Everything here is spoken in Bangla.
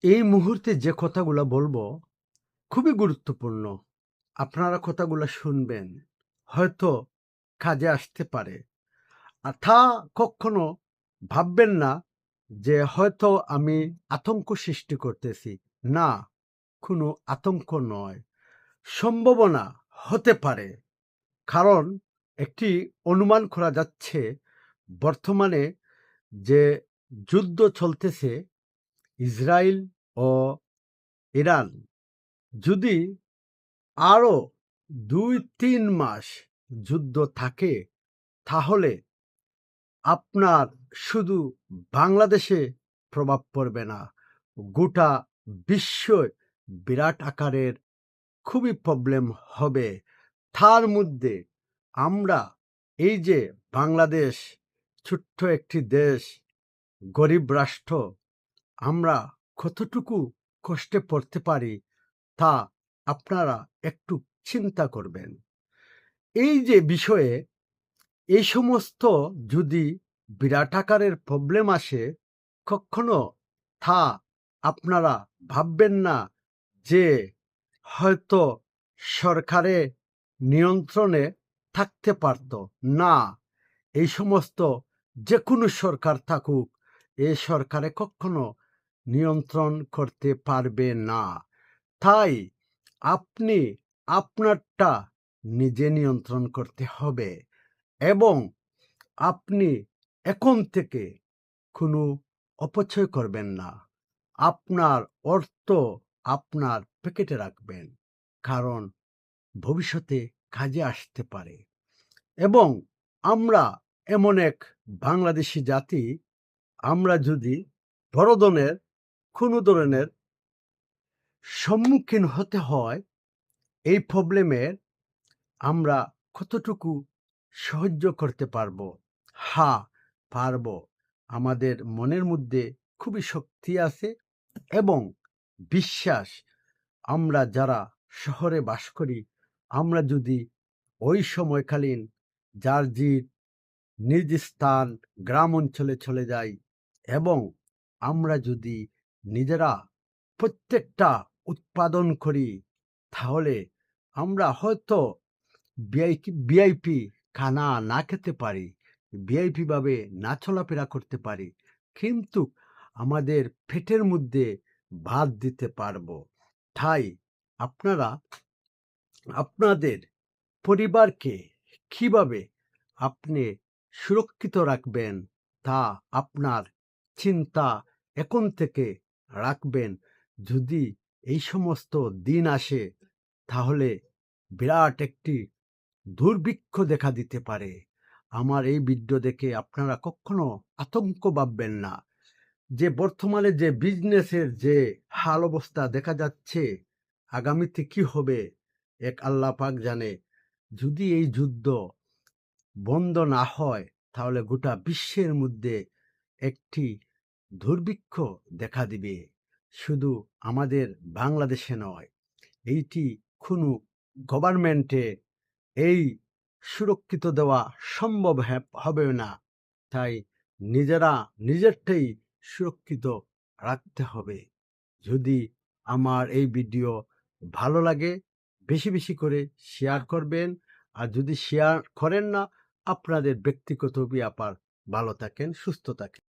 এই মুহূর্তে যে কথাগুলা বলবো খুবই গুরুত্বপূর্ণ। আপনারা কথাগুলা শুনবেন। হয়তো কাজে আসতে পারে। তা কখনো ভাববেন না যে হয়তো আমি আতঙ্ক সৃষ্টি করতেছি। না, কোনো আতঙ্ক নয়। সম্ভাবনা হতে পারে। কারণ একটি অনুমান করা যাচ্ছে বর্তমানে যে যুদ্ধ চলতেছে ইসরায়েল ও ইরান, যদি আরো ২-৩ মাস যুদ্ধ থাকে তাহলে আপনার শুধু বাংলাদেশে প্রভাব পড়বে না, গোটা বিশ্বয় বিরাট আকারের খুবই প্রবলেম হবে। তার মধ্যে আমরা এই যে বাংলাদেশ ছোট্ট একটি দেশ, গরিব রাষ্ট্র, আমরা কতটুকু কষ্টে পড়তে পারি তা আপনারা একটু চিন্তা করবেন। এই যে বিষয়ে এই সমস্ত যদি বিরাট আকারের প্রবলেম আসে, কখনো তা আপনারা ভাববেন না যে হয়তো সরকারের নিয়ন্ত্রণে থাকতে পারত। না, এই সমস্ত যে কোনো সরকার থাকুক, এই সরকারে কখনো নিয়ন্ত্রণ করতে পারবে না। তাই আপনি আপনারটা নিজে নিয়ন্ত্রণ করতে হবে এবং আপনি এখন থেকে কোনো অপচয় করবেন না। আপনার অর্থ আপনার পকেটে রাখবেন, কারণ ভবিষ্যতে কাজে আসতে পারে। এবং আমরা এমন এক বাংলাদেশি জাতি, আমরা যদি বড় কোনো ধরনের সম্মুখীন হতে হয় এই প্রবলেমের, আমরা কতটুকু সহ্য করতে পারবো? হ্যাঁ, পারবো। আমাদের মনের মধ্যে খুবই শক্তি আছে এবং বিশ্বাস। আমরা যারা শহরে বাস করি, আমরা যদি ওই সময়কালীন যার নিজ স্থান গ্রাম অঞ্চলে চলে যাই এবং আমরা যদি নিজেরা প্রত্যেকটা উৎপাদন করি, তাহলে আমরা হয়তো ভিআইপি খানা না খেতে পারি, ভিআইপি ভাবে না চলাফেরা করতে পারি, কিন্তু আমাদের পেটের মধ্যে ভাত দিতে পারবো। তাই আপনারা আপনাদের পরিবারকে কিভাবে আপনি সুরক্ষিত রাখবেন তা আপনার চিন্তা এখন থেকে রাখবেন। যদি এই সমস্ত দিন আসে তাহলে বিরাট একটি দুর্ভিক্ষ দেখা দিতে পারে। আমার এই ভিডিও দেখে আপনারা কখনো আতঙ্ক ভাববেন না। যে বর্তমানে যে বিজনেসের যে হাল অবস্থা দেখা যাচ্ছে, আগামীতে কি হবে এক আল্লাহ পাক জানে। যদি এই যুদ্ধ বন্ধ না হয় তাহলে গোটা বিশ্বের মধ্যে একটি দুর্ভিক্ষ দেখা দিবে। শুধু আমাদের বাংলাদেশে নয়, এইটি কোনো গভর্নমেন্টে এই সুরক্ষিত দেওয়া সম্ভব হবে না। তাই নিজেরা নিজেরটাই সুরক্ষিত রাখতে হবে। যদি আমার এই ভিডিও ভালো লাগে, বেশি বেশি করে শেয়ার করবেন। আর যদি শেয়ার করেন না, আপনাদের ব্যক্তিগত ব্যাপার। ভালো থাকেন, সুস্থ থাকেন।